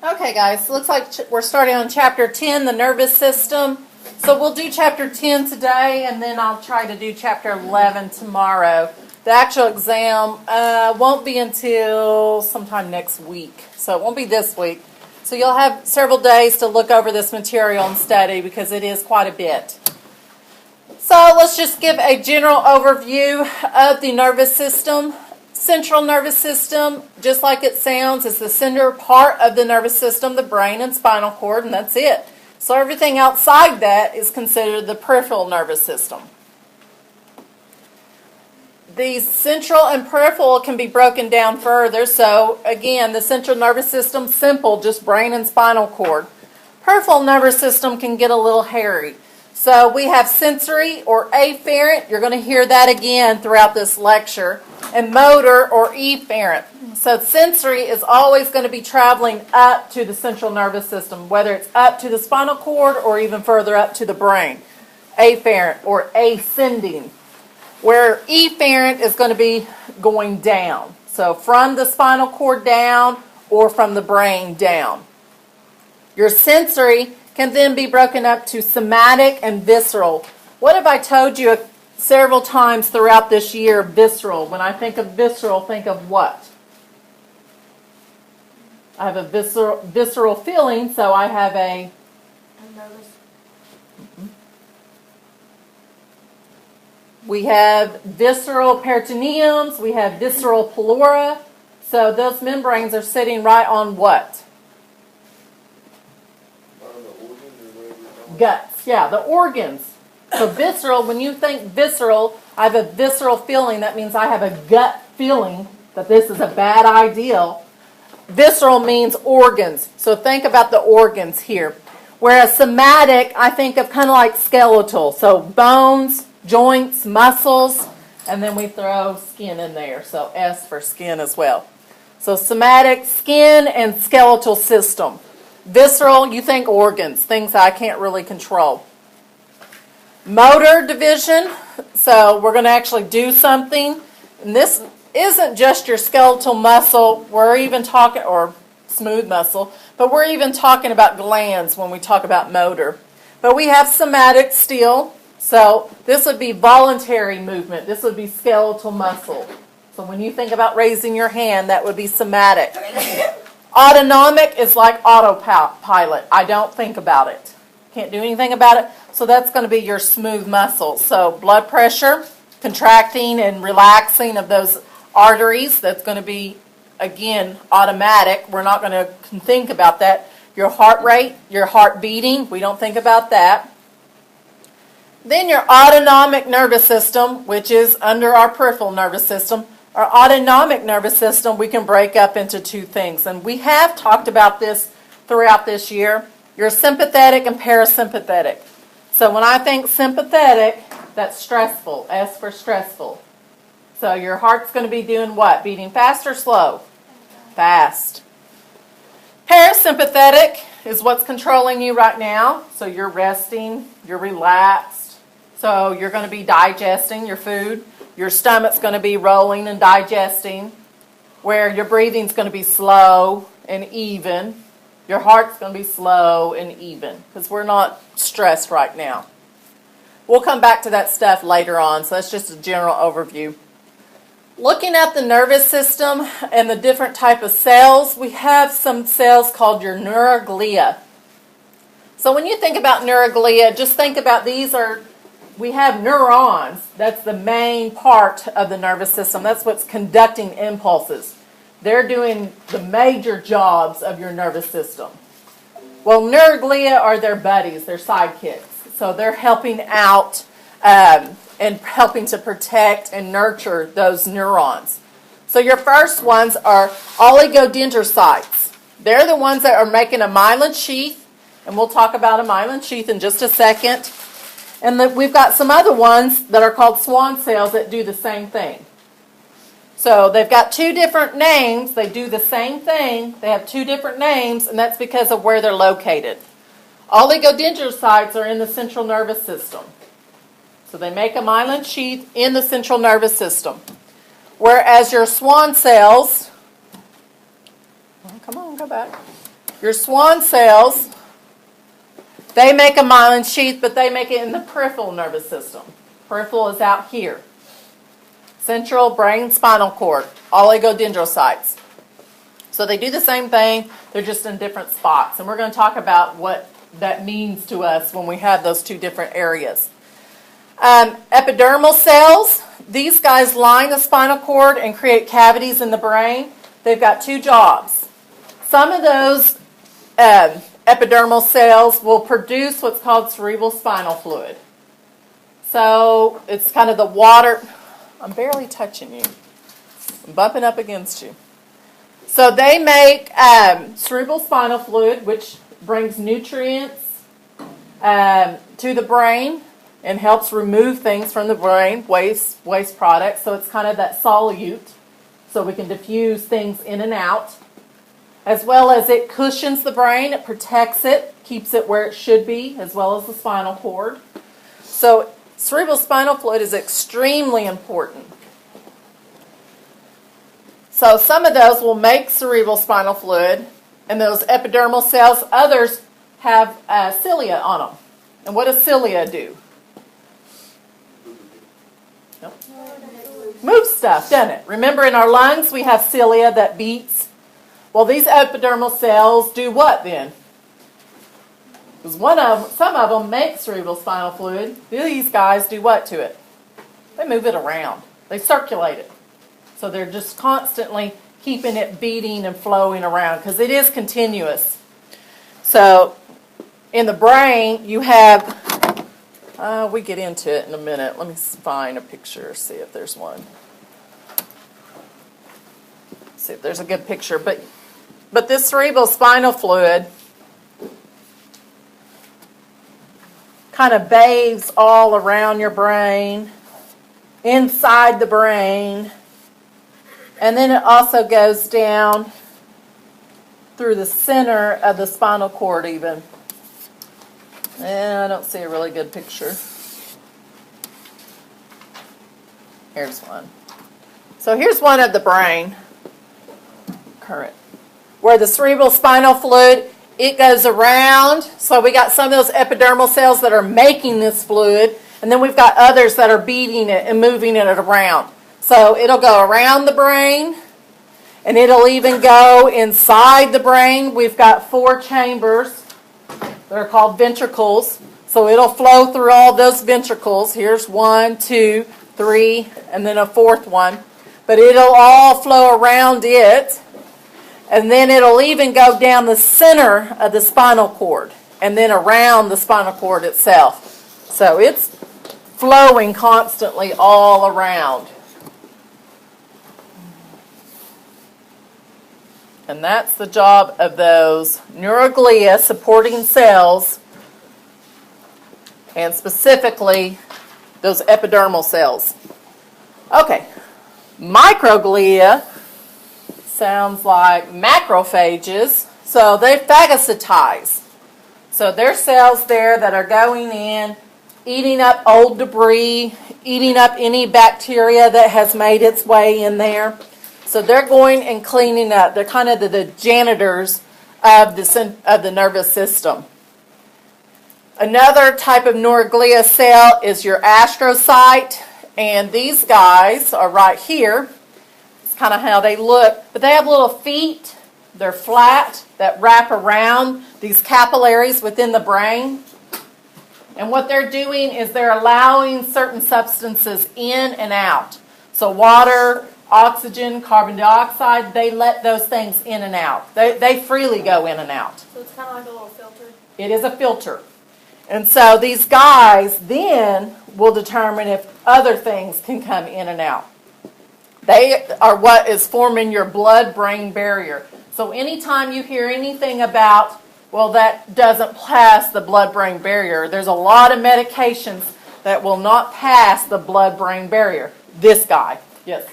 Okay, guys, looks like we're starting on Chapter 10, the nervous system. So we'll do Chapter 10 today, and then I'll try to do Chapter 11 tomorrow. The actual exam won't be until sometime next week, so it won't be this week. So you'll have several days to look over this material and study because it is quite a bit. So let's just give a general overview of the nervous system. Central nervous system, just like it sounds, is the center part of the nervous system, the brain and spinal cord, and that's it. So everything outside that is considered the peripheral nervous system. The central and peripheral can be broken down further. So again, the central nervous system, simple, just brain and spinal cord. Peripheral nervous system can get a little hairy. So we have sensory or afferent. You're going to hear that again throughout this lecture. And motor or efferent. So sensory is always going to be traveling up to the central nervous system, whether it's up to the spinal cord or even further up to the brain. Afferent or ascending. Where efferent is going to be going down. So from the spinal cord down or from the brain down. Your sensory can then be broken up to somatic and visceral. What have I told you several times throughout this year? Visceral. When I think of visceral, think of what? I have a visceral feeling, so I have a... I'm nervous. We have visceral peritoneums, we have visceral pleura. So those membranes are sitting right on what? Guts. Yeah, the organs. So visceral, when you think visceral, I have a visceral feeling. That means I have a gut feeling that this is a bad idea. Visceral means organs. So think about the organs here. Whereas somatic, I think of kind of like skeletal. So bones, joints, muscles, and then we throw skin in there. So S for skin as well. So somatic, skin, and skeletal system. Visceral, you think organs, things I can't really control. Motor division, so we're going to actually do something. And this isn't just your skeletal muscle, we're even talking, or smooth muscle, but we're even talking about glands when we talk about motor. But we have somatic still, so this would be voluntary movement. This would be skeletal muscle. So when you think about raising your hand, that would be somatic. Autonomic is like autopilot. I don't think about it. Can't do anything about it. So that's going to be your smooth muscle. So blood pressure, contracting and relaxing of those arteries. That's going to be, again, automatic. We're not going to think about that. Your heart rate, your heart beating, we don't think about that. Then your autonomic nervous system, which is under our peripheral nervous system. Our autonomic nervous system, we can break up into two things. And we have talked about this throughout this year. Your sympathetic and parasympathetic. So when I think sympathetic, that's stressful. S for stressful. So your heart's going to be doing what? Beating fast or slow? Fast. Parasympathetic is what's controlling you right now. So you're resting, you're relaxed. So you're going to be digesting your food. Your stomach's going to be rolling and digesting, where your breathing's going to be slow and even. Your heart's going to be slow and even, because we're not stressed right now. We'll come back to that stuff later on, so that's just a general overview. Looking at the nervous system and the different type of cells, we have some cells called your neuroglia. So when you think about neuroglia, just think about we have neurons. That's the main part of the nervous system. That's what's conducting impulses. They're doing the major jobs of your nervous system. Well, neuroglia are their buddies, their sidekicks. So they're helping out and helping to protect and nurture those neurons. So your first ones are oligodendrocytes. They're the ones that are making a myelin sheath, and we'll talk about a myelin sheath in just a second. And we've got some other ones that are called Schwann cells that do the same thing. So they've got two different names. They do the same thing. They have two different names, and that's because of where they're located. Oligodendrocytes are in the central nervous system. So they make a myelin sheath in the central nervous system. Whereas your Schwann cells, come on, go back. Your Schwann cells, they make a myelin sheath, but they make it in the peripheral nervous system. Peripheral is out here. Central brain spinal cord, oligodendrocytes. So they do the same thing, they're just in different spots. And we're going to talk about what that means to us when we have those two different areas. Epidermal cells, these guys line the spinal cord and create cavities in the brain. They've got two jobs. Some of those epidermal cells will produce what's called cerebral spinal fluid. So it's kind of the water. I'm barely touching you. I'm bumping up against you. So they make cerebral spinal fluid, which brings nutrients to the brain and helps remove things from the brain, waste products. So it's kind of that solute, so we can diffuse things in and out. As well as it cushions the brain, it protects it, keeps it where it should be, as well as the spinal cord. So cerebral spinal fluid is extremely important. So some of those will make cerebral spinal fluid, and those epidermal cells, others have cilia on them. And what does cilia do? Nope. Move stuff, doesn't it? Remember, in our lungs we have cilia that beats. Well, these epidermal cells do what then? Because some of them make cerebral spinal fluid. These guys do what to it? They move it around. They circulate it. So they're just constantly keeping it beating and flowing around because it is continuous. So in the brain, you have, we get into it in a minute. Let me find a picture, see if there's one. See if there's a good picture. But this cerebral spinal fluid kind of bathes all around your brain, inside the brain, and then it also goes down through the center of the spinal cord even. And I don't see a really good picture. Here's one. So here's one of the brain, current, where the cerebral spinal fluid, it goes around. So we got some of those epidermal cells that are making this fluid, and then we've got others that are beating it and moving it around. So it'll go around the brain, and it'll even go inside the brain. We've got 4 chambers that are called ventricles. So it'll flow through all those ventricles. Here's 1, 2, 3, and then a 4th one. But it'll all flow around it. And then it'll even go down the center of the spinal cord and then around the spinal cord itself. So it's flowing constantly all around. And that's the job of those neuroglia supporting cells, and specifically those epidermal cells. Okay, microglia sounds like macrophages. So they phagocytize. So they're cells there that are going in, eating up old debris, eating up any bacteria that has made its way in there. So they're going and cleaning up. They're kind of the janitors of the nervous system. Another type of neuroglia cell is your astrocyte, and these guys are right here. It's kind of how they look, but they have little feet. They're flat that wrap around these capillaries within the brain. And what they're doing is they're allowing certain substances in and out. So water, oxygen, carbon dioxide, they let those things in and out. They freely go in and out. So it's kind of like a little filter? It is a filter. And so these guys then will determine if other things can come in and out. They are what is forming your blood-brain barrier. So anytime you hear anything about, well, that doesn't pass the blood-brain barrier, there's a lot of medications that will not pass the blood-brain barrier. This guy, yes.